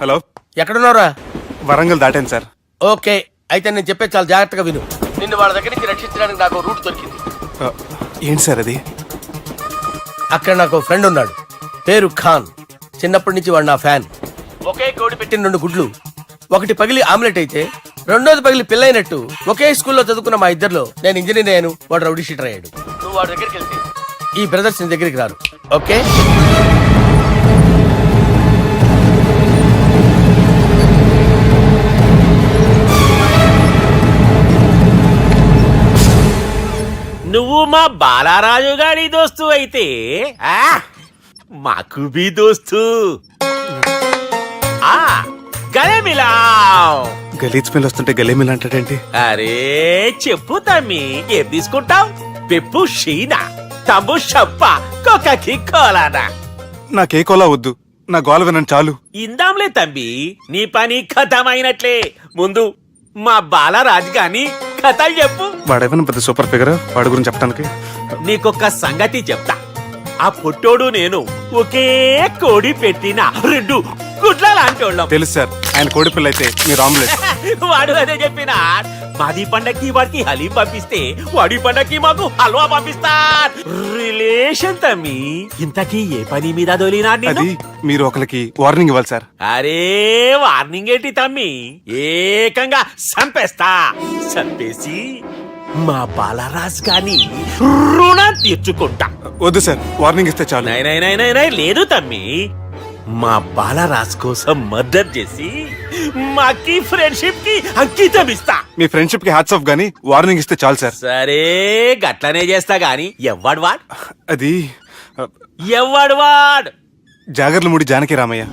Hello, ఎక్కడున్నారా? Warangal దాటాను sir. Okay, అయితే నేను చెప్పే చాలా జాగ్రత్తగా విను. నిన్ను వాళ్ళ దగ్గర నుంచి రక్షించడానికి నాకు రూట్ దొరికింది. ఏంటి సార్ అది? అక్కడ నాకు ఫ్రెండ్ ఉన్నాడు, పేరు ఖాన్. చిన్నప్పటి నుంచి వాడు నా ఫ్యాన్. ఒకే కోడి పెట్టిన 2 గుడ్లు, ఒకటి పగిలి ఆమ్లెట్ అయితే రెండోది పగిలి పిల్లైనట్టు ఒకే స్కూల్లో చదువుకున్న మా ఇద్దరిలో నేను ఇంజనీర్ అయ్యాను, వాడు రౌడీ షీటర్ అయ్యాడు. నువ్వు వాడి దగ్గరికి వెళ్తే ఈ బ్రదర్స్ నీ దగ్గరికి రారు. ఓకే? నువ్వు మా బాలారాజు గారి దోస్తు అయితే మాకు బి దోస్తు. గలే మిలావ్. గలీజ్ స్మెల్ వస్తుంటే గలేమిల్ అంటాడేంటి? అరే చెప్పు తమ్మి, ఏం తీసుకుంటావు? పెప్పు షీనా, తమ్ము షప్ప, కొకకి కోలానా? నాకే కోలా వద్దు, నా గోల వినండి చాలు. ఇందాంలే తమ్మి, నీ పని ఖతమైనట్లే. ముందు మా బాలరాజు గాని కథలు చెప్పు. వాడేమైనా పెద్ద సూపర్ ఫిగర్, వాడి గురించి చెప్పడానికి. నీకొక్క సంగతి చెప్తా. ఆ పుట్టోడు నేను ఒకే కోడి పెట్టిన 2 గుడ్ల లాంటోళ్ళం. తెలుసు సార్, ఆయన కోడి పిల్ల అయితే మీరు ఆమ్లెట్. వాడు అదే చెప్పిన. మాది పండక్కి వాడికి హలీం పంపిస్తే వాడి పండక్కి మాకు హల్వా పంపిస్తా. రిలేషన్ తమ్మి. ఇంతకీ ఏ పని మీద దొలినా? అది మీరు ఒకరికి వార్నింగ్ ఇవ్వాలి సార్. అరే వార్నింగ్ ఏంటి తమ్మి, ఏకంగా చంపేస్తా. చంపేసి మా బాలరాజ్ గాని రుణం తీర్చుకుంటా. వద్దు సార్, వార్నింగ్ ఇస్తే చాలు. నై లేదు తమ్మి, మా బాలరాజ్ కోసం మద్దతు చేసి మాకి ఫ్రెండ్షిప్ కి అంకితం ఇస్తా. మీ ఫ్రెండ్షిప్ కి హ్యాట్స్ ఆఫ్ గానీ వార్నింగ్ ఇస్తే చాలు సార్. సరే గట్లనే చేస్తా గాని ఎవ్వడు వాడ్? అది ఎవ్వడు వాడ్? జాగర్లమూడి జానకి రామయ్య.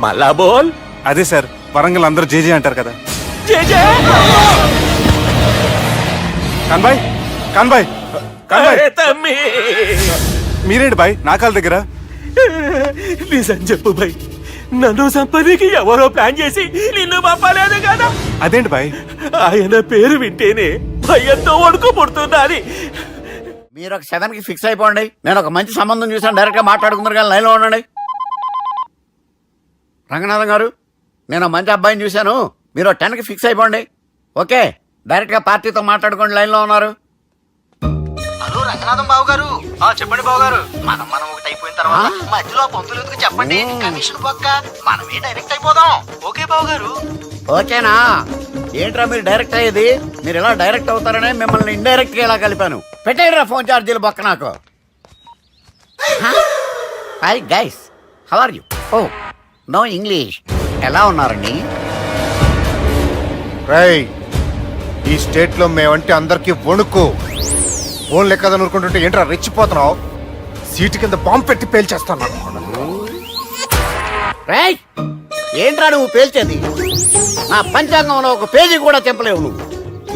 మళ్ళా బోల్. అదే సార్, వరంగల్ అందరూ జేజే అంటారు కదా. జేజే. కాన్బాయ్, కాన్బాయ్, కాన్బాయ్. తమ్మి మీరేంటి బాయ్ నా కాళ్ళ దగ్గర? నిజం చెప్పు భయ్, నన్ను సంపదికి ఎవరో ప్లాన్ చేసి నిన్ను పంపలేదు కదా? అదేంటి బాయ్? ఆయన పేరు వింటేనే భయంతో వణుకు పుడుతున్నది. మీరు ఒక 7 కి ఫిక్స్ అయిపోండి. నేను ఒక మంచి సంబంధం చూసాను, డైరెక్ట్ గా మాట్లాడుకుందరు కానీ లైన్లో ఉండండి. రంగనాథం గారు, నేను మంచి అబ్బాయిని చూశాను, మీరు 10 కి ఫిక్స్ అయిపోండి. ఓకే, డైరెక్ట్ గా పార్టీతో మాట్లాడుకోండి. లైన్లో ఉన్నారు. హలో రంగనాథం బాబు గారు. చెప్పండి బాబు గారు. మనం ఒకటి అయిపోయిన తర్వాత మధ్యలో పంతులు ఎందుకు చెప్పండి, కమిషన్ పక్క మనమే డైరెక్ట్ అయిపోదాం. ఓకే బాబు గారు? ఓకేనా? ఏంట్రా మీరు డైరెక్ట్ అయ్యేది? మీరు ఇలా డైరెక్ట్ అవుతారనే మిమ్మల్ని ఇండైరెక్ట్ గా ఇలా కలిపాను. పెట్టేయరా ఫోన్ ఛార్జీలు బొక్క నాకు. Hi guys, how are you? Oh no English. ఎలా ఉన్నారండి? రేయ్, ఈ స్టేట్ లో మేమంటే అందరికి వణుకు. ఫోన్ లెక్క అనుకుంటుంటే ఏంట్రా రెచ్చిపోతున్నావు? సీటు కింద బాంబు పెట్టి పేల్చేస్తాను. రేయ్, ఏంట్రా నువ్వు పేల్చేది? నా పంచాంగంలో ఒక పేజీ కూడా చెప్పలేవు నువ్వు.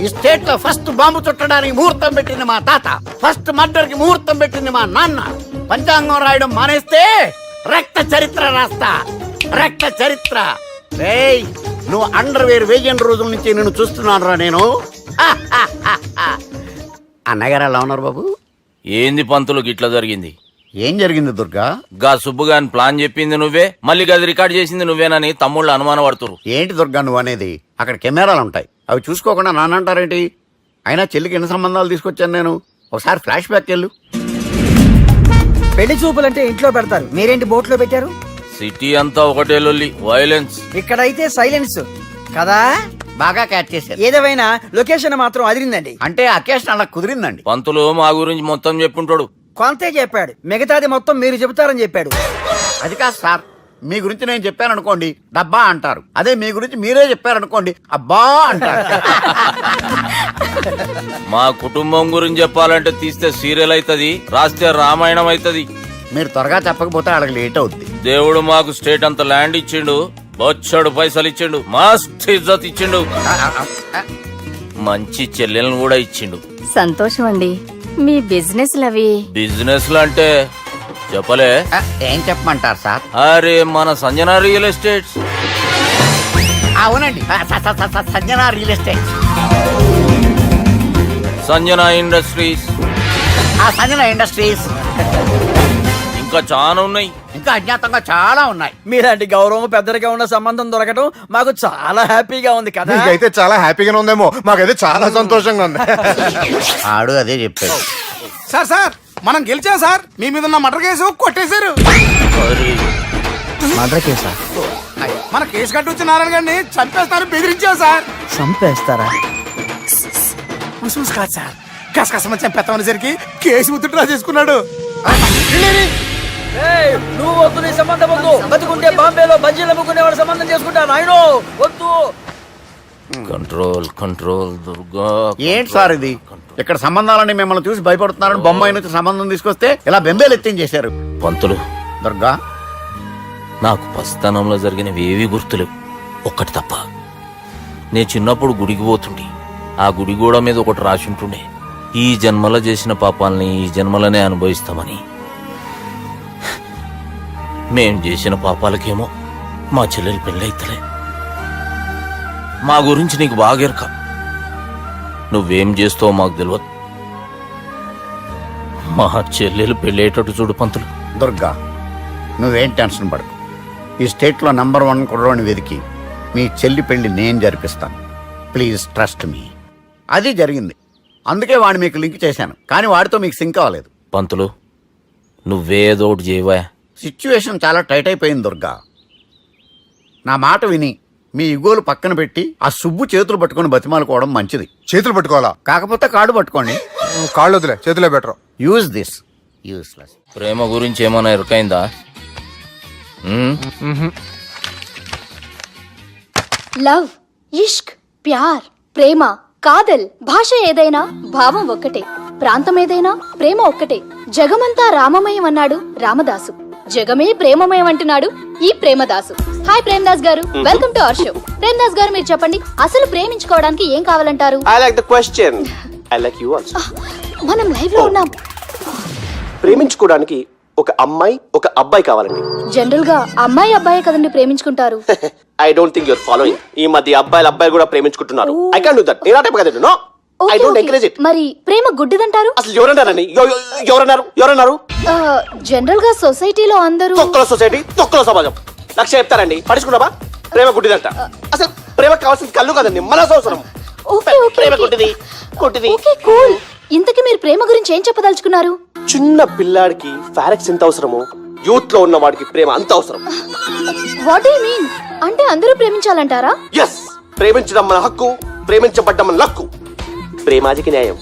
ఈ స్టేట్ లో ఫస్ట్ బాంబు చుట్టడానికి ముహూర్తం పెట్టింది మా తాత, ఫస్ట్ మర్డర్ కి ముహూర్తం పెట్టింది మా నాన్న. పంచాంగం రాయడం మానేస్తే రక్త చరిత్ర రాస్తా, రక్త చరిత్ర. రేయ్, నువ్వు అండర్వేర్ వేయని రోజుల నుంచి నేను చూస్తున్నాను రా నేను. అన్నగారు ఎలా ఉన్నారు బాబు? ఏంది పంతులు గిట్లా జరిగింది? ఏం జరిగింది దుర్గా? గా సుబ్బుగాని ప్లాన్ చెప్పింది నువ్వే, మళ్ళీ గది రికార్డ్ చేసింది నువ్వేనని తమ్ముళ్ళు అనుమాన పడుతురు. ఏంటి దుర్గా నువ్వు అనేది? అక్కడ కెమెరాలు ఉంటాయి, అవి చూసుకోకుండా నానంటారేంటి? అయినా చెల్లికి ఎన్ని సంబంధాలు తీసుకొచ్చాను నేను. ఒకసారి ఫ్లాష్ బ్యాక్ వెళ్ళు. పెళ్లి చూపులంటే ఇంట్లో పెడతారు, మీరేంటి బోట్లో పెట్టారు? సిటీ అంతా ఒకటే లొల్లి, వైలెన్స్. ఇక్కడైతే సైలెన్స్ కదా. బాగా క్యాచ్ చేశారు. ఏదేమైనా లొకేషన్ మాత్రం అదిరిందండి. అంటే అకేషన్ అలా కుదిరిందండి. పంతులు మా గురించి మొత్తం చెప్పుంటాడు. కొంతే చెప్పాడు, మిగతాది మొత్తం మీరు చెబుతారని చెప్పాడు. అది కాదు సార్, మీ గురించి నేను చెప్పాను అనుకోండి డబ్బా అంటారు, అదే మీ గురించి మీరే చెప్పారనుకోండి అబ్బా అంటారు. మా కుటుంబం గురించి చెప్పాలంటే తీస్తే సీరియల్ అవుతుంది, రాస్తే రామాయణం అవుతుంది. మీరు త్వరగా చెప్పకపోతే అడగ లేట్ అవుద్ది. దేవుడు మాకు స్టేట్ అంత ల్యాండ్ ఇచ్చిండు, బొచ్చడు పైసలు ఇచ్చిండు, మస్త్ ఇజ్జత్ ఇచ్చిండు, మంచి చెల్లెలను కూడా ఇచ్చిండు. సంతోషం అండి. మీ బిజినెస్ లవి? బిజినెస్ లు అంటే చెప్పలే. ఏం చెప్పమంటారు సార్? అరే మన సంజన రియల్ ఎస్టేట్స్. అవునండి, Sanjana real estate, Sanjana industries, Sanjana industries. ఇంకా చాలా ఉన్నాయి. ఇంకా అజ్ఞాతంగా చాలా ఉన్నాయి. మీలాంటి గౌరవం పెద్దరిగా ఉన్న సంబంధం దొరకడం మాకు చాలా హ్యాపీగా ఉంది కదా. మీకైతే చాలా హ్యాపీగానే ఉందేమో, మాకైతే చాలా సంతోషంగా ఉంది. ఆడు అదే చెప్పాడు. సార్ మనం గెలిచాం సార్. మీ మీద ఉన్న మర్డర్ కేసు కొట్టేశారు. మర్డర్ కేసా? మన కేసు కట్టి వచ్చిన నారాయణ గారిని చంపేస్తాను బెదిరించాం సార్. చంపేస్తారా? చూసి కాదు సార్, కసకసమని చంపేస్తామనేసరికి కేసు ముద్దు డ్రా చేసుకున్నాడు. నువ్వు వద్దు, నీ సంబంధం వద్దు. బతుకుంటే బాంబేలో బజ్జీలు అమ్ముకునే వాడు సంబంధం చేసుకుంటా నాయనో, వద్దు. Control control Durga. ఏంటి సార్ ఇది? ఇక్కడ సంబంధాలని మిమ్మల్ని చూసి భయపడుతున్నారని బొమ్మాయి నుంచి సంబంధం తీసుకొస్తే ఇలా బెంబేలు ఎత్తించేశారు. పంతులు, దుర్గా, నాకు పసితనంలో జరిగినవి ఏవి గుర్తులేవు, ఒక్కటి తప్ప. నేను చిన్నప్పుడు గుడికి పోతుండే, ఆ గుడి గోడ మీద ఒకటి రాసి ఉంటుండే, ఈ జన్మలో చేసిన పాపాలని ఈ జన్మలనే అనుభవిస్తామని. మేం చేసిన పాపాలకేమో మా చెల్లెలు పెళ్ళైతలే. మా గురించి నీకు బాగెరక, నువ్వేం చేస్తావో మాకు తెలియదు. మా చెల్లెలు పెళ్ళేటట్టు చూడు పంతులు. దుర్గా, నువ్వేం టెన్షన్ పడకు. ఈ స్టేట్లో నంబర్ 1 కుర్రోని వెతికి మీ చెల్లి పెళ్లి నేను జరిపిస్తాను. Please trust me. అది జరిగింది, అందుకే వాడిని మీకు లింక్ చేశాను, కానీ వాడితో మీకు సింక్ అవ్వలేదు. పంతులు, నువ్వేదో ఒకటి చేయవా. సిచ్యువేషన్ చాలా టైట్ అయిపోయింది దుర్గా. నా మాట విని మీ ఇగోలు పక్కన పెట్టి ఆ సుబ్బు చేతులు పట్టుకొని బతిమాలుకోవడం మంచిది. చేతులు పట్టుకోవాలా? కాకపోతే కాడు పట్టుకోండి. కాళ్ళు వదిలే, చేతులే బెటర్. Use this. యూస్లెస్. ప్రేమ గురించి ఏమైనా ఎరుకైందా? లవ్, ఇష్క్, ప్యార్, ప్రేమ, కాదల్, భాష ఏదైనా భావం ఒక్కటే, ప్రాంతం ఏదైనా ప్రేమ ఒక్కటే. జగమంతా రామమయం అన్నాడు రామదాసు, జగమే ప్రేమమయం అంటున్నాడు ఈ ప్రేమదాసు. హాయ్ ప్రేమదాస్ గారు, welcome to our show. Premadasa గారు, మీరు చెప్పండి, అసలు ప్రేమించుకోవడానికి ఏం కావాలంటారు? I like the question. I like you also. మనం లైవ్ లో ఉన్నాం. ప్రేమించుకోవడానికి ఒక అమ్మాయి ఒక అబ్బాయి కావాలండి. జనరల్ గా అమ్మాయి అబ్బాయి కదండి ప్రేమించుకుంటారు. I don't think you're following. ఈ మధ్య అబ్బాయిలు కూడా ప్రేమించుకుంటున్నారు. I can't do that. నేను ఆ టైప్ కదండి. No. I don't encourage it. మరి ప్రేమ గుడ్డిదంటారు? అసలు ఎవరన్నారండి? ఎవరన్నారు? జనరల్ గా సొసైటీలో అందరూ తొక్కల సొసైటీ, తొక్కల సమాజం. లక్ష చెప్తారండి, పడుచుకున్నావా? ప్రేమ గుడ్డిదంట. అసలు ప్రేమ కావాల్సింది కళ్ళు కదండి, మనసు అవసరం. ప్రేమ గుడ్డిది. Okay cool. ఇంతకీ మీరు ప్రేమ గురించి ఏం చెప్పదలుచుకున్నారు? చిన్న పిల్లాడికి ఫారెక్స్ ఎంత అవసరమో యూత్ లో ఉన్న వాడికి ప్రేమ అంత అవసరం. What do you mean? అంటే అందరూ ప్రేమించాలంటారా? ఎస్, ప్రేమించడం మన హక్కు, ప్రేమించబడ్డం మన లక్కు. ప్రేమాజికి న్యాయం,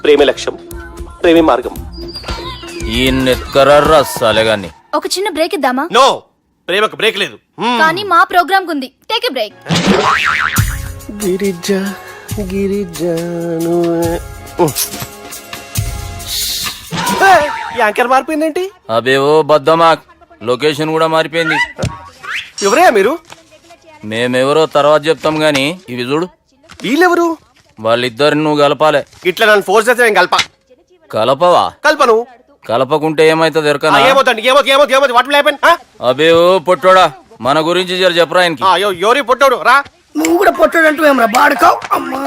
ప్రేమ లక్ష్యం, ప్రేమే మార్గం. ఈ నెత్కరర్రా సాలెగాన్ని. ఒక చిన్న బ్రేక్ ఇద్దామా? నో, ప్రేమకు బ్రేక్ లేదు. కానీ మా ప్రోగ్రామ్ కుంది. Take a break. యాంకర్ మారిపోయిందేంటి? అబేవో బద్దమా, లొకేషన్ కూడా మారిపోయింది. ఎవరయ్యా మీరు? మేమెవరో తర్వాత చెప్తాం గాని ఇవి చూడు. వీళ్ళెవరు? వాళ్ళిద్దరిని నువ్వు కలపాలే. ఇట్లా నన్ను ఫోర్స్ చేస్తే నేను కలపవా? కల్పను. కలపకుంటే ఏమైతుంది ఎరకనా? ఏమవుతుంది? What will happen? అబేవో పొట్టోడా, మన గురించి జర చెప్పరా ఆయనకి. ఎవరి పొట్టాడు రా. నువ్వు కూడా పొట్టాడంటూ ఏమరా బాడుకావు? అమ్మా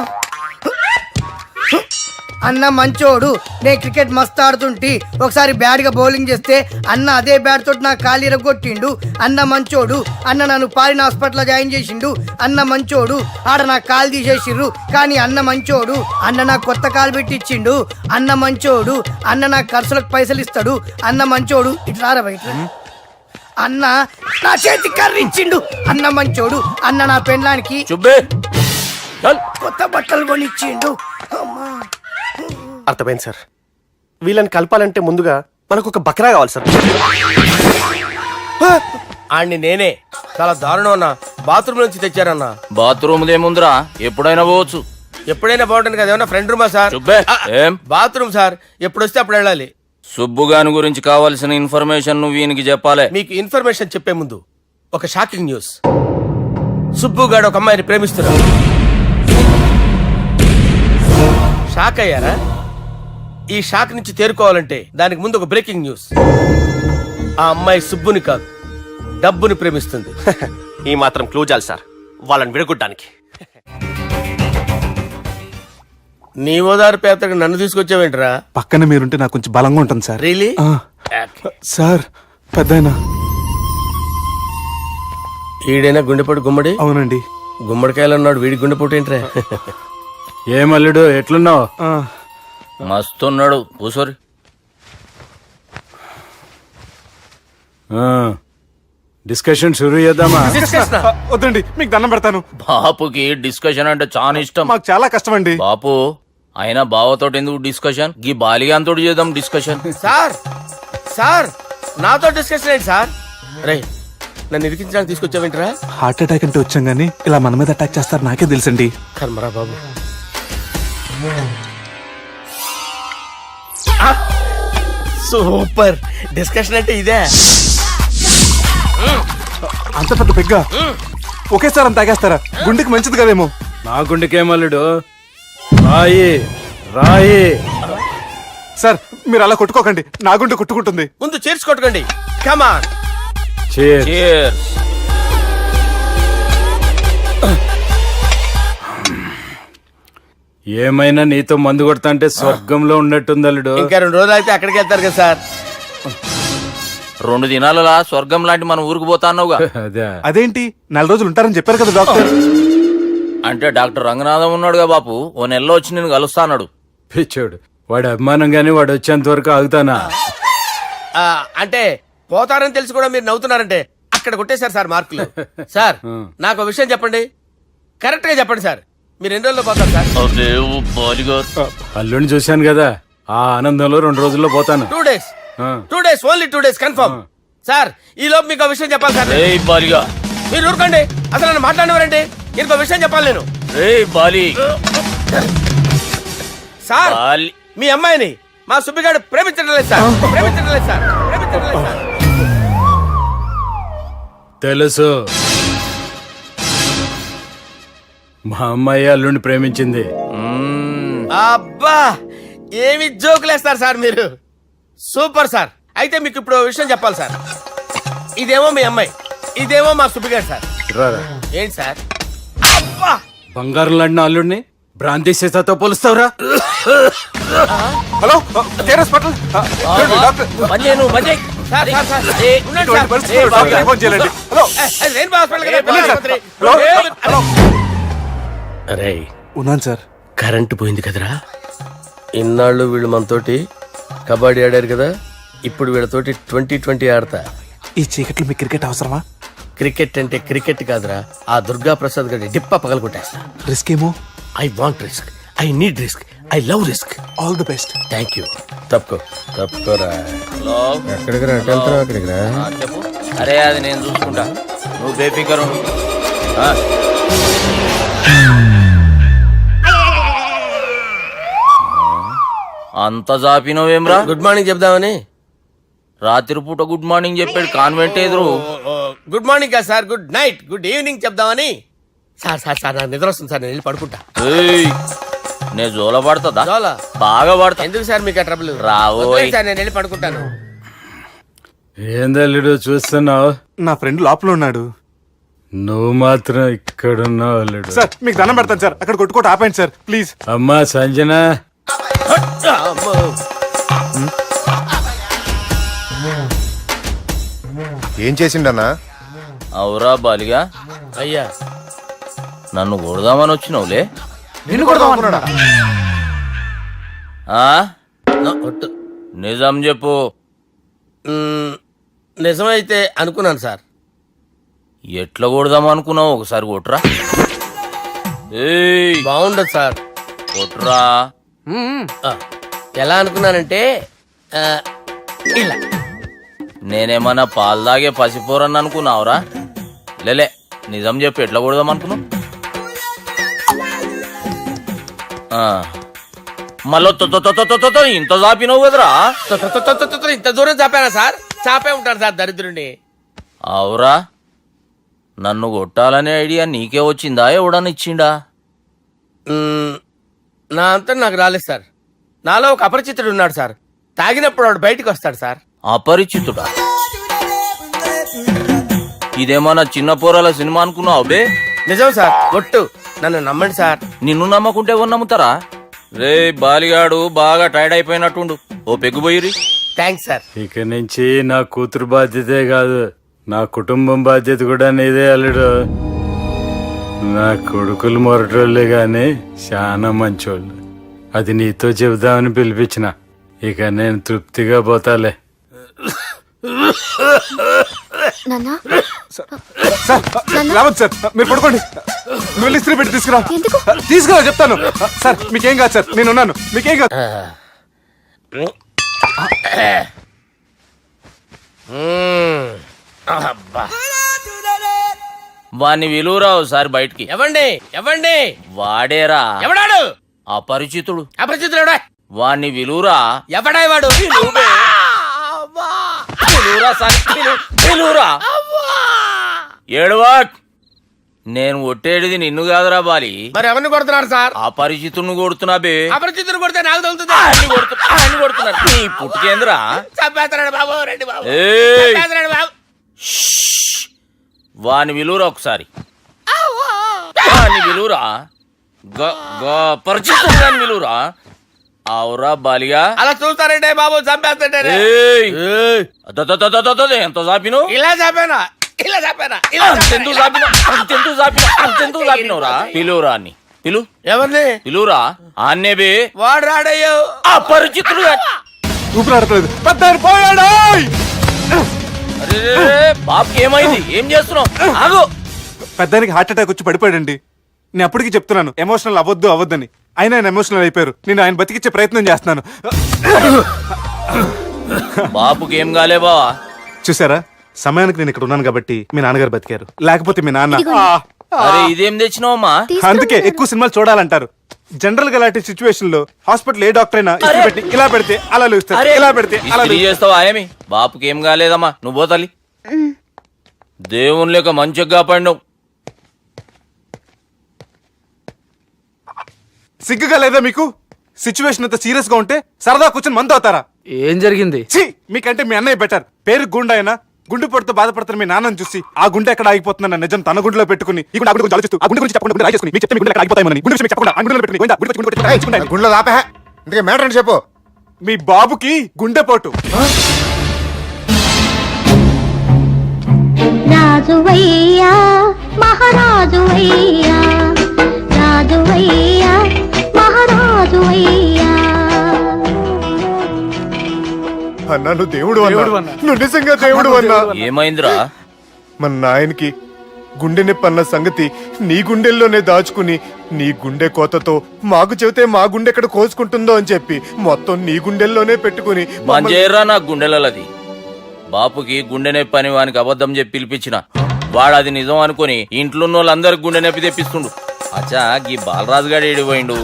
అన్న మంచోడు. నేను క్రికెట్ మస్తు ఆడుతుంటి, ఒకసారి బ్యాట్ గా బౌలింగ్ చేస్తే అన్న అదే బ్యాట్ తోటి నా కాలు ఇరగొట్టిండు. అన్న మంచోడు. అన్న నన్ను పాలిన హాస్పిటల్ జాయిన్ చేసిండు. అన్న మంచోడు. ఆడ నా కాలు తీసేసిర్రు, కానీ అన్న మంచోడు. అన్న నాకు కొత్త కాలు పెట్టిచ్చిండు. అన్న మంచోడు. అన్న నా ఖర్చులకు పైసలు ఇస్తాడు. అన్న మంచోడు. ఇట్లా బయట అన్న నా చేతి కర్రీ ఇచ్చిండు. అన్న మంచోడు. అన్న నా పెళ్ళానికి చుబ్బే కొత్త బట్టలు కొనిచ్చిండు. అర్థమైంది సార్. వీళ్ళని కలపాలంటే ముందుగా మనకు ఒక బక్రా కావాలి సార్. ఆడిని నేనే. చాలా దారుణం అన్నా. బాత్రూమ్ నుంచి తెచ్చారన్నా. బాత్రూమ్ దేముందిరా, ఎప్పుడైనా పోవచ్చు. ఎప్పుడైనా బాగుంటుంది కదా. ఏమన్నా ఫ్రెండ్ రూమా సార్? చుబ్బే ఏం బాత్రూమ్ సార్, ఎప్పుడు వస్తే అప్పుడు వెళ్ళాలి. సుబ్బుగాని గురించి కావాల్సిన ఇన్ఫర్మేషన్ నువ్వు ఈయనకి చెప్పాలి. మీకు ఇన్ఫర్మేషన్ చెప్పే ముందు ఒక షాకింగ్ న్యూస్. సుబ్బుగాడు ఒక అమ్మాయిని ప్రేమిస్తున్నాడు. షాక్ అయ్యారా? ఈ షాక్ నుంచి తేరుకోవాలంటే దానికి ముందు ఒక బ్రేకింగ్ న్యూస్. ఆ అమ్మాయి సుబ్బుని కాదు, డబ్బుని ప్రేమిస్తుంది. ఈ మాత్రం క్లూ చాలు సార్ వాళ్ళని విడగొట్టడానికి. నీ ఓదారు పేదకు నన్ను తీసుకొచ్చావేంట్రా? పక్కన మీరుంటే నాకు కొంచెం బలంగా ఉంటుంది సార్. రియలీ? సార్, పెద్దయినా ఈడైనా గుండెపోటు గుమ్మడి అవునండి. గుమ్మడికాయలు ఉన్నాడు వీడి గుండెపోటు ఏంట్రా ఏమల్లుడు ఎట్లున్నావు? మస్తున్నాడు కూసోరి. డిస్కషన్ షురూ చేద్దామా? వద్దండి, మీకు దండం పెడతాను. బాపుకి డిస్కషన్ అంటే చాలా ఇష్టం. మాకు చాలా కష్టం అండి. బాపు అయినా బావతోటి ఎందుకు డిస్కషన్? గీ బాలిగాంతోటి చేద్దాం డిస్కషన్. సార్ సార్ నాతో డిస్కషన్ ఏంటి సార్? రే నన్ను ఇరికించడానికి తీసుకొచ్చావేంట్రా? హార్ట్ అటాక్ అంటే వచ్చాం గానీ ఇలా మన మీద అటాక్ చేస్తారు నాకే తెలుసండి. కర్మరా బాబు. సూపర్ డిస్కషన్ అంటే ఇదే. అంత పెద్ద పెగ్గ ఒకేసారి అంత తాగేస్తారా? గుండెకి మంచిది కదేమో. నా గుండెకేమల్లుడు రాయి రాయి. సార్ మీరు అలా కొట్టుకోకండి, నా గుండె కొట్టుకుంటుంది. ముందు చేర్చి కొట్టుకోండి. కమాన్. Cheers. ఏమైనా నీతో మందు కొడతా అంటే స్వర్గంలో ఉన్నట్టుంది అల్లుడు. ఇంకా 2 రోజులు అయితే అక్కడికి వెళ్తారు కదా సార్. 2 దినాలలా స్వర్గం లాంటి మన ఊరికి పోతా అన్నావుగా. అదే అదేంటి 4 రోజులు ఉంటారని చెప్పారు కదా డాక్టర్. అంటే డాక్టర్ రంగనాథం ఉన్నాడుగా బాపు, ఓ నెలలో వచ్చి నేను కలుస్తా అన్నాడు. పిచ్చోడు వాడి అభిమానం గాని వాడు వచ్చేంత వరకు ఆగుతానా? అంటే పోతారని తెలిసి కూడా మీరు నవ్వుతున్నారంటే అక్కడ కొట్టేశారు సార్ మార్కులు. సార్ నాకు విషయం చెప్పండి, కరెక్ట్ గా చెప్పండి సార్. మీరు ఎన్ని రోజుల్లో పోతారు సార్? అదే ఓ బాలిగారు. అల్లుడిని చూశాను కదా, ఆ ఆనందంలో 2 రోజుల్లో పోతాను. 2 days. 2 days, only 2 days confirm. Sir ఈ లోపు మీకు విషయం చెప్పాలి సార్. రేయ్ బాలిగా, మీరు ఊరుకోండి, అసలు నన్ను మాట్లాడినవారండి. ఇంకో విషయం చెప్పాలి నేను. రేయ్ బాలి. Sir Bali. మీ అమ్మాయిని మా సుబ్బిగాడు ప్రేమించడం లేదు సార్. ప్రేమించడం లేదు సార్. ప్రేమించడం లేదు సార్. తెలుసు, మా అమ్మాయి అల్లుడిని ప్రేమించింది. అబ్బా ఏమి జోకులేస్తారు సార్ మీరు. Super sir. అయితే మీకు ఇప్పుడు ఓ విషయం చెప్పాలి సార్. ఇదేమో మీ అమ్మాయి, ఇదేమో మా సుబ్బిగాడు సార్. రారా. ఏంటి సార్? అబ్బా బంగారం లాంటి అల్లుడిని భ్రాంతి సీతతో పోలుస్తావురా? Hello care hospital. డాక్టర్ మంజేను మంజే. సార్ సార్ సార్ ఉండండి ఇటువంటి సార్. పరిస్థితుల్లో డాక్టర్ని ఫోన్ చేయాలండి. హలో అది రెయిన్బో హాస్పిటల్ కదా, వెళ్ళండి సార్. ఆసుపత్రి. Hello hello. అరే ఉన్నాను సార్. కరెంటు పోయింది కదరా. ఇన్నాళ్ళు వీళ్ళు మనతోటి కబడ్డీ ఆడారు కదా, ఇప్పుడు వీళ్ళతోటి 2020 ఆడతా. ఈ చీకట్లో మీకు క్రికెట్ అవసరమా? క్రికెట్ అంటే క్రికెట్ కాదురా, ఆ దుర్గా ప్రసాద్ గారి డిప్ప పగల కొట్టేస్తా. రిస్క్ ఏమో. I want risk, I need risk, I love risk. All the best. Thank you. తప్పుకోరా. హలో. ఎక్కడికి రా? అక్కడికి రా. చెప్పు. అరే అది నేను చూసుకుంటా, నువ్వు బేఫికర్ ఉండు. అంత జాపినవేమ్రా? గుడ్ మార్నింగ్ చెప్దామని. రాత్రి పూట గుడ్ మార్నింగ్ చెప్పాడు కాన్వెంట్ ఎదురు. గుడ్ మార్నింగ్ కాదు sir, good night, good evening చెప్దామని. సార్ సార్ సార్ నాకు నిద్ర వస్తుంది సార్, నేను వెళ్ళి పడుకుంటా. నేను జోల పడుతుందా? జోలా? బాగా పడతా. ఎందుకు సార్ మీకు ఆ ట్రబుల్? రావోయ్. సార్ నేను వెళ్ళి పడుకుంటాను. ఏందల్లుడు చూస్తున్నావు? నా ఫ్రెండ్ లోపల ఉన్నాడు. నువ్వు మాత్రం ఇక్కడున్నావు అల్లుడు. సార్ మీకు దండం పెడతాను సార్, అక్కడ కొట్టుకోట ఆపండి సార్ ప్లీజ్. అమ్మా సంజన, అమ్మో. ఏం చేసిండన్నా? అవురా బాలిగా, అయ్యా నన్ను కొడదామని వచ్చినావులే. నిన్ను కొడదామన్నాడా? ఆ? ఒట్టు. నిజం చెప్పు. నిజమైతే అనుకున్నాను సార్. ఎట్లా కొడదాం అనుకున్నావు? ఒకసారి కొట్రా. ఏయ్ బాగుండదు సార్. కొట్రా. ఆ, ఎలా అనుకున్నానంటే ఇలా. నేనేమన్నా పాలు తాగే పసిపోరని అనుకున్నావురా? లేలే, నిజం చెప్పు, ఎట్లా కొడదాం అనుకున్నావు? మళ్ళీ ఇంత చాపినావు కదరా? ఇంత దూరం చాపానా సార్? చాపే ఉంటాను సార్ దరిద్రుడిని. అవురా, నన్ను కొట్టాలనే ఐడియా నీకే వచ్చిందా? ఎవడన్నా ఇచ్చిండా? నా అంతా నాకు రాలేదు సార్. నాలో ఒక అపరిచితుడు ఉన్నాడు సార్. తాగినప్పుడు వాడు బయటికి వస్తాడు సార్. అపరిచితుడా? ఇదేమన్నా చిన్న పోరాల సినిమా అనుకున్నావు బే? నిజం సార్, ఒట్టు. నన్ను నమ్మండి సార్. నిన్ను నమ్మకుంటే ఎవరు నమ్ముతారా? రే బాలిగాడు బాగా టైర్డ్ అయిపోయినట్టుండు, ఓ పెగ్గుబోయిరి. Thanks sir. ఇక నుంచి నా కూతురు బాధ్యతే కాదు, నా కుటుంబం బాధ్యత కూడా నీదే అల్లుడు. నా కొడుకులు మొరటోళ్ళే గాని చాలా మంచోళ్ళు. అది నీతో చెబుదామని పిలిపించిన. ఇక నేను తృప్తిగా పోతాలే. నాన్నా సార్ రావద్దు సార్, మీరు పడుకోండి. నువ్వు వెళ్ళి ఇస్త్రీ పెట్టి తీసుకురా. తీసుకురా చెప్తాను. సార్ మీకేం కాదు సార్, నేను ఉన్నాను. మీకేం కాదు. వాణ్ణి విలువరా ఒకసారి బయటికి. ఎవండి ఎవండి వాడేరా ఎవడాడు? అపరిచితుడు. అపరిచితుడు ఎవడా? వాణ్ణి విలువరా. ఎవడా వాడు? విలువరా సార్, విలువరా. ఏడవాక్. నేను ఒట్టేడిది నిన్ను కాదురా బాలి. మరి ఎవరిని కొడుతున్నారు సార్? అపరిచితుడిని కొడుతున్నా బే. అపరిచితుడు కొడితే నాకు తగులుతుంది. అన్ని కొడుతున్నారు. నీ పుట్టుకేంద్రా. చంపేస్తున్నాడు బాబు, రండి బాబు. ఏయ్! చంపేస్తున్నాడు బాబు. వాని విలువరా ఒకసారి. వాని విలువరా. పరిచితుడు గాని విలువరా. అవురా బాలిగా. అలా చూస్తారంటే బాబు, చంపేస్తాడే. ఎంత చాపిను. ఇలా చంపానా? ఇలా చంపానా? ఇలా అంతెందుకు చాపిన, అంతెందుకు చాపిన, అంతెందుకు చాపినవురా. పిలువురా అన్ని. పిలు. ఎవరిని? పిలువురా. ఆన్నే బే. వాడు రాడయ్యో. అపరిచితుడు గాని. ఊపిరాడట్లేదు. పెద్ద పోయాడు. అరే బాబుకి ఏమైంది? ఏం చేస్తున్నావు? ఆగు. పెద్దానికి హార్ట్ అటాక్ వచ్చి పడిపోయాడండి. నేను అప్పటికి చెప్తున్నాను ఎమోషనల్ అవ్వద్దని. అయినా ఆయన ఎమోషనల్ అయిపోయారు. నేను ఆయన బతికిచ్చే ప్రయత్నం చేస్తున్నాను. బాబుకి ఏం కాలే బావా. చూసారా, సమయానికి నేను ఇక్కడ ఉన్నాను కాబట్టి మీ నాన్నగారు బతికారు. లేకపోతే మీ నాన్న. అరే ఇదేం తెచ్చినావమ్మా? అందుకే ఎక్కువ సినిమాలు చూడాలంటారు. జనరల్ గా అలాంటి సిచ్యువేషన్ లో హాస్పిటల్ ఏ డాక్టర్ అయినా ఇస్త్రీ పెట్టి ఇలా పెడితే అలా లేస్తారు, ఇలా పెడితే అలా ఇస్త్రీ చేస్తావా ఏమి? బాపుకి ఏం కాలేదమ్మా, నువ్వు పోతాలి. దేవుని లేక మంచిగా కాపాడినావు. సిగ్గుగా లేదా మీకు? సిచ్యువేషన్ అంత సీరియస్ గా ఉంటే సరదా కూర్చొని మందు అవుతారా? ఏం జరిగింది? ఛీ, మీకంటే మీ అన్నయ్య బెటర్. పేరు గుండె అయినా గుండె పొడితో బాధపడుతున్న మీ నాన్నని చూసి ఆ గుండె ఎక్కడ ఆగిపోతుందన్న నిజం తన గుండెలో పెట్టుకుని ఈ గుండె గురించి ఆలోచిస్తూ ఆ గుండె గురించి చెప్పకుండా రాజేసుకుని మీకు చెప్తే మీ గుండె ఎక్కడ ఆగిపోతాయని గుండె విషయం చెప్పకుండా ఆ గుండెలో పెట్టుకుని గోవిందా, గుండె గుండె గుండె గుండె గుండె గుండెలో ఆపే. ఇంతకీ మ్యాటర్ అని చెప్పు. మీ బాబుకి గుండెపోటు. రాజువయ్యా మహారాజువయ్యా, రాజువయ్యా మహారాజువయ్యా. అన్నా నువ్వు దేవుడు అన్నా, నువ్వు నిజంగా దేవుడు అన్నా. ఏమైందిరా? మన నాయనకి గుండె నొప్పి అన్న సంగతి నీ గుండెల్లోనే దాచుకుని నీ గుండె కోతతో మాకు చెబితే మా గుండె ఎక్కడ కోసుకుంటుందో అని చెప్పి మొత్తం నీ గుండెల్లోనే పెట్టుకుని మంజేర్రా నా గుండెలది. బాపుకి గుండె నొప్పి అని వానికి అబద్ధం చెప్పి పిలిపించిన వాడు అది నిజం అనుకుని ఇంట్లో వాళ్ళందరికి గుండె నొప్పి తెప్పిస్తుండు. అచ్చా గీ బాలరాజు గారు ఏడిపోయిండు.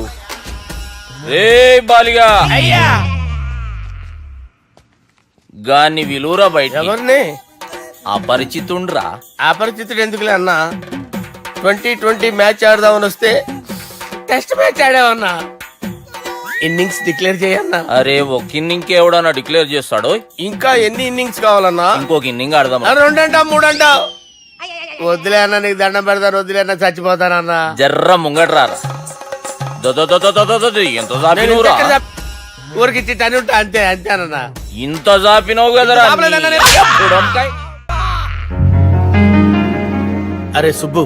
రే బాలిగా అయ్యా గాన్ని విలువరా బయట. ఎవరిని? అపరిచితుండ్రా. అపరిచితుడు ఎందుకులే అన్నా? 2020 మ్యాచ్ ఆడదామని వస్తే టెస్ట్ మ్యాచ్ ఆడామన్నా. ఇన్నింగ్స్ డిక్లేర్ చేయన్నా. అరే ఒక ఇన్నింగ్ ఎవడన్నా డిక్లేర్ చేస్తాడు? ఇంకా ఎన్ని ఇన్నింగ్స్ కావాలన్నా? ఇంకొక ఇన్నింగ్ ఆడదాం. 2 అంటావు 3 అంటావు. వద్దులే అన్న, నీకు దండం పెడతాను. వద్దులే అన్న, చచ్చిపోతానన్నా. జర్ర ముంగట్రా. ఎంత చాపినవురా? ఊరికి ఇచ్చి టని ఉంటా అంతే, అంతేనన్నా. ఇంత చాపినవు కదరా. అరే సుబ్బు,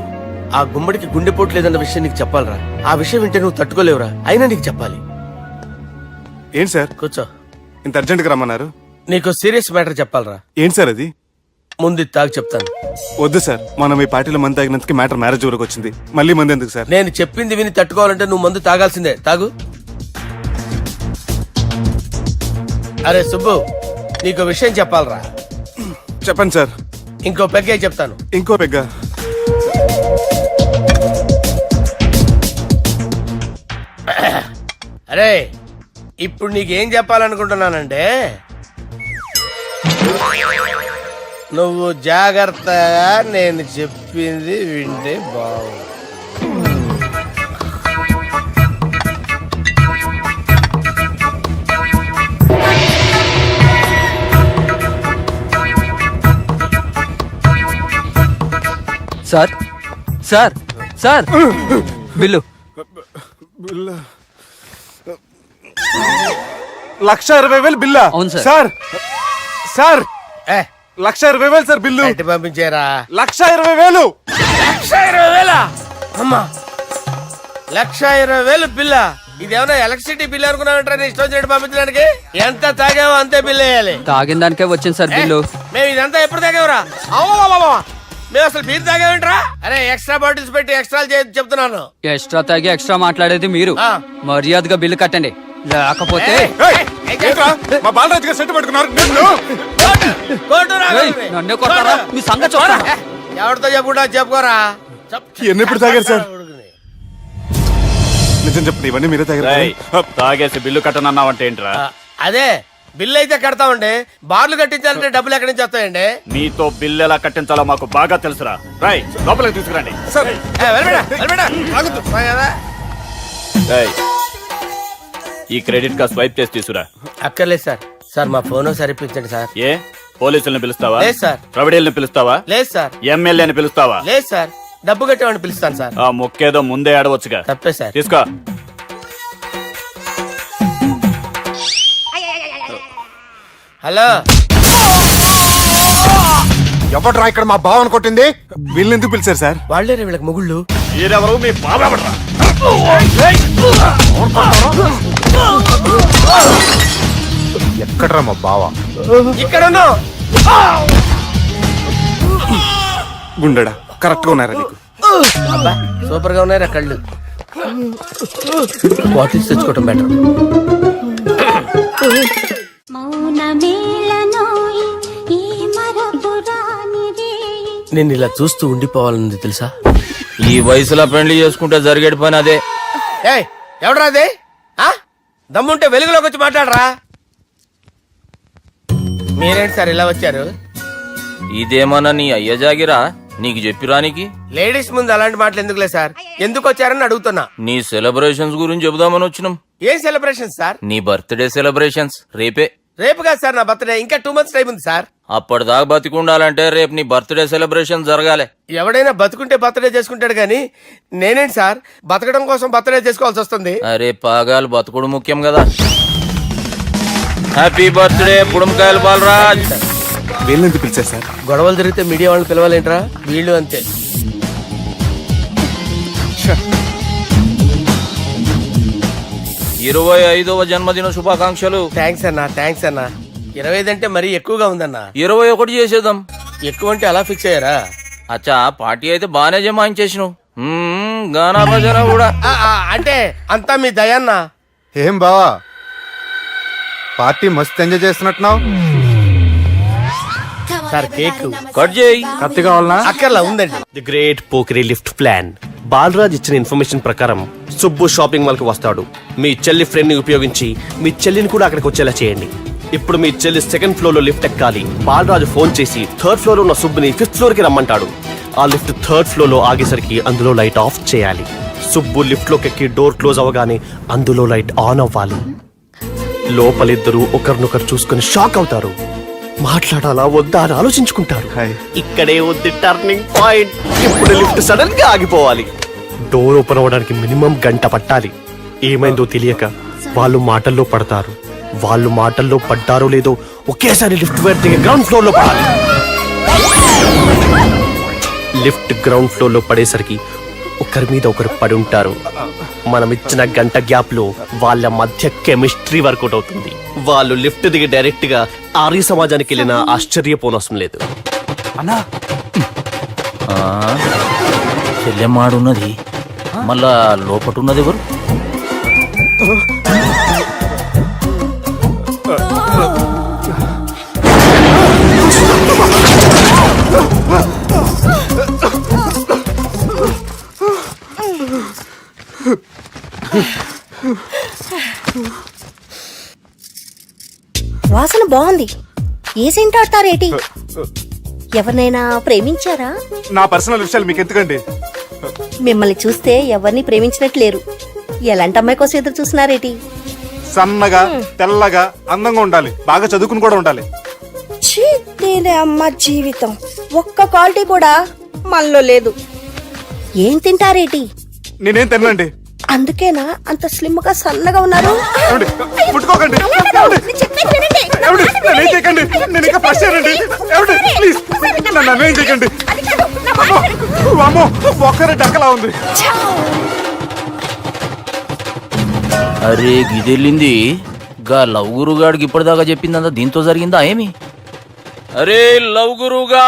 ఆ గుమ్మడికి గుండెపోటు లేదన్న విషయం నీకు చెప్పాలరా. ఆ విషయం వింటే నువ్వు తట్టుకోలేవురా. అయినా నీకు చెప్పాలి. ఏంటి సార్ కూర్చో. ఇంత అర్జెంట్ గా రమ్మన్నారు? నీకు సీరియస్ మ్యాటర్ చెప్పాలరా. ఏంటి సార్ అది? ముందు ఇది తాగు చెప్తాను. వద్దు సార్, మనం ఈ పార్టీలో మంది తాగినందుకు మ్యాటర్ మ్యారేజ్ వరకు వచ్చింది. మళ్ళీ మంది ఎందుకు సార్? నేను చెప్పింది విని తట్టుకోవాలంటే నువ్వు మందు తాగాల్సిందే. తాగు. అరే సుబ్బు, నీకు విషయం చెప్పాలరా. చెప్పండి సార్. ఇంకో పెగ్గే చెప్తాను. ఇంకో పెగ్గా? అరే ఇప్పుడు నీకేం చెప్పాలనుకుంటున్నానంటే, నువ్వు జాగ్రత్తగా నేను చెప్పింది వింటే బాగు. Sir sir sir bill. 1,20,000 బిల్లా? అవును సార్. సార్ సార్ ఏ 1,20,000 సార్ బిల్లు. ఎట్టి పంపించారా? 1,20,000. 1,20,000 అమ్మా, 1,20,000 బిల్ల. ఇదేమన్నా ఎలక్ట్రిసిటీ బిల్ అనుకున్నామంటారా? నీ ఇష్టం వచ్చినట్టు పంపించడానికి ఎంత తాగామో అంతే బిల్ వేయాలి. తాగిన దానికే వచ్చింది సార్ బిల్లు. మేము ఇదంతా ఎప్పుడు తాగామరా? మేము అసలు బీర్ తాగామంటరా? అరే ఎక్స్ట్రా బాటిల్స్ పెట్టి ఎక్స్ట్రా చెప్తున్నాను. ఎక్స్ట్రా తాగి ఎక్స్ట్రా మాట్లాడేది మీరు. మర్యాదగా బిల్లు కట్టండి, లేకపోతే ఏంట్రా, మా బాలరాజు గారు సెట్ పెట్టుకున్నారు. నన్నే కొడతారా? మీ సంగతి చూస్తాను. ఎవరితో చెప్పుకుంటా చెప్పుకోరా. ఎన్నెప్పుడు తాగారు సార్? నిజం చెప్పండి, ఇవన్నీ మీరే తాగారు. తాగేసి బిల్లు కట్టనన్నావంటే ఏంట్రా? అదే బిల్లు అయితే కడతామండి, బార్లు కట్టించాలంటే డబ్బులు ఎక్కడి నుంచి వస్తాయండి? మీతో బిల్లు ఎలా కట్టించాలో మాకు బాగా తెలుసురా. రై లోపలికి తీసుకురండి. ఈ క్రెడిట్ కార్డ్ స్వైప్ చేసి తీసుకురా. అక్కర్లేదు సార్. సార్ మా ఫోన్ సరిపించండి సార్. ఏ పోలీసుల్ని పిలుస్తావా? లేదు సార్. ప్రొవిడీల్ని పిలుస్తావా? లేదు సార్. ఎమ్మెల్యేని పిలుస్తావా? లేదు సార్. డబ్బు కట్టేవాడిని పిలుస్తాను సార్. ఆ మొక్కేదో ముందే ఆడవచ్చుగా. తప్పే సార్. తీసుకో. హలో, ఎవడ్రా ఇక్కడ మా బావని కొట్టింది? వీళ్ళని ఎందుకు పిలిచారు సార్? వాళ్ళేరే వీళ్ళకి మొగుళ్ళు. మీరెవరు? మీ బాబా పడరా. ఎక్కడ్రా మా బావ? ఇక్కడ ఉన్నావు. గుండెడా కరెక్ట్ గా ఉన్నారా నీకు? అబ్బా సూపర్ గా ఉన్నారా కళ్ళు. బాటిల్స్ తెచ్చుకోవటం బెటర్. నేను ఇలా చూస్తూ ఉండిపోవాలన్నది తెలుసా? ఈ వయసులో పెళ్లి చేసుకుంటే జరిగేటి పని అదే. ఏయ్ ఎవడరా అదే? దమ్ముంటే వెలుగులోకి వచ్చి మాట్లాడరా. మీరేంటి సార్ ఇలా వచ్చారు? ఇదేమన్నా నీ అయ్య జాగిరా నీకు చెప్పిరానికి? లేడీస్ ముందు అలాంటి మాటలు ఎందుకులే సార్, ఎందుకు వచ్చారని అడుగుతున్నా. నీ సెలబ్రేషన్స్ గురించి చెబుదామని వచ్చినాం. ఏం సెలబ్రేషన్ సార్? నీ బర్త్డే సెలబ్రేషన్స్ రేపే. రేపు కాదు సార్ నా బర్త్డే, ఇంకా 2 months టైం ఉంది సార్. అప్పటిదాకా బతికుండాలంటే రేపు నీ బర్త్డే సెలబ్రేషన్ జరగాలి. ఎవడైనా బతుకుంటే బర్త్డే చేసుకుంటాడు కానీ నేనేంటి సార్ బతకడం కోసం బర్త్డే చేసుకోవాల్సి వస్తుంది? అరే పాగాలు బతుకుడు ముఖ్యం కదా. హ్యాపీ బర్త్డే పుడుమకాయలు బాలరాజ్. వీళ్ళని ఎందుకు పిలిచారు సార్? గొడవలు జరిగితే మీడియా వాళ్ళని పిలవాలేంట్రా? వీళ్ళు అంతే. 25వ జన్మదిన శుభాకాంక్షలు. థ్యాంక్స్ అన్నా, థ్యాంక్స్ అన్నా. 25 అంటే మరీ ఎక్కువగా ఉందన్నా. 21 చేసేద్దాం. ఎక్కువ అంటే అలా ఫిక్స్ అయ్యారా? అచ్చా పార్టీ అయితే బానే జమాయించేసినావు. గానా భజన కూడా. అంటే అంతా మీ దయన్నా. ఏం బావా, పార్టీ మస్తు ఎంజాయ్ చేస్తున్నట్టున్నావు. సార్ కేక్ కట్ చేయి. కత్తి కావాలనా? అక్కర్లా ఉందండి. ది గ్రేట్ పోకరీ లిఫ్ట్ ప్లాన్. బాలరాజ్ ఇచ్చిన ఇన్ఫర్మేషన్ ప్రకారం సుబ్బు షాపింగ్ మాల్ కి వస్తాడు. మీ చెల్లి ఫ్రెండ్ ని ఉపయోగించి మీ చెల్లిని కూడా అక్కడికి వచ్చేలా చేయండి. ఇప్పుడు మీ చెల్లి 2nd ఫ్లోర్ లో లిఫ్ట్ ఎక్కాలి. బాలరాజు ఫోన్ చేసి 3rd ఫ్లోర్ లో ఉన్న సుబ్బుని 5th ఫ్లోర్ కి రమ్మంటాడు. ఆ లిఫ్ట్ 3rd ఫ్లోర్ లో ఆగేసరికి అందులో లైట్ ఆఫ్ చేయాలి. సుబ్బు లిఫ్ట్ లోకి ఎక్కి డోర్ క్లోజ్ అవ్వగానే అందులో లైట్ ఆన్ అవ్వాలి. లోపలిద్దరూ ఒకరినొకరు చూసుకుని షాక్ అవుతారు. మాట్లాడాలా వద్దా అని ఆలోచించుకుంటారు. ఇక్కడే ఉంది టర్నింగ్ పాయింట్. ఇప్పుడు లిఫ్ట్ సడన్ గా ఆగిపోవాలి. డోర్ ఓపెన్ అవ్వడానికి మినిమం గంట పట్టాలి. ఏమైందో తెలియక వాళ్ళు మాటల్లో పడతారు. వాళ్ళు మాటల్లో పడ్డారో లేదో ఒకేసారి లిఫ్ట్ వైర్ దిగి గ్రౌండ్ ఫ్లోర్ లో పడాలి. లిఫ్ట్ గ్రౌండ్ ఫ్లోర్ లో పడేసరికి ఒకరి మీద ఒకరు పడి ఉంటారు. మనం ఇచ్చిన గంట గ్యాప్ లో వాళ్ళ మధ్య కెమిస్ట్రీ వర్కౌట్ అవుతుంది. వాళ్ళు లిఫ్ట్ దిగి డైరెక్ట్ గా ఆర్య సమాజానికి వెళ్ళినా ఆశ్చర్యపోనవసరం లేదు. అన్నా చెల్లెమ్మాడున్నది, మళ్ళా లోపటున్నది ఎవరు? వాసన బాగుంది. ఏ సెంట్ ఆడతారేటి? ఎవరినైనా ప్రేమించారా? నా పర్సనల్ విషయాలు మీకు ఎందుకండి? మిమ్మల్ని చూస్తే ఎవరిని ప్రేమించినట్లేరు. ఎలాంటి అమ్మాయి కోసం ఎదురు చూస్తున్నారేటి? సన్నగా తెల్లగా అందంగా ఉండాలి, బాగా చదువుకుని కూడా ఉండాలి. అమ్మ జీవితం ఒక్క క్వాలిటీ కూడా మనలో లేదు. ఏం తింటారేటి? నేనేం తినండి. అందుకేనా అంత స్లిమ్ గా సన్నగా ఉన్నారు ఏమండి? ముట్టుకోకండి ఏమండి? నన్ను ఏం చేయకండి, నేను ఇంకా ఫస్ట్ ఇయర్ అండి. ఏమండి? ప్లీజ్ నన్ను ఏం చేయకండి. అమ్మో, అమ్మో, ఒక్కరే డక్కలా ఉంది. అరే గిదెళ్ళింది గా లవ్ గురుగాడికి ఇప్పటిదాకా చెప్పిందంతా దీంతో జరిగిందా ఏమి? అరే లవ్ గురుగా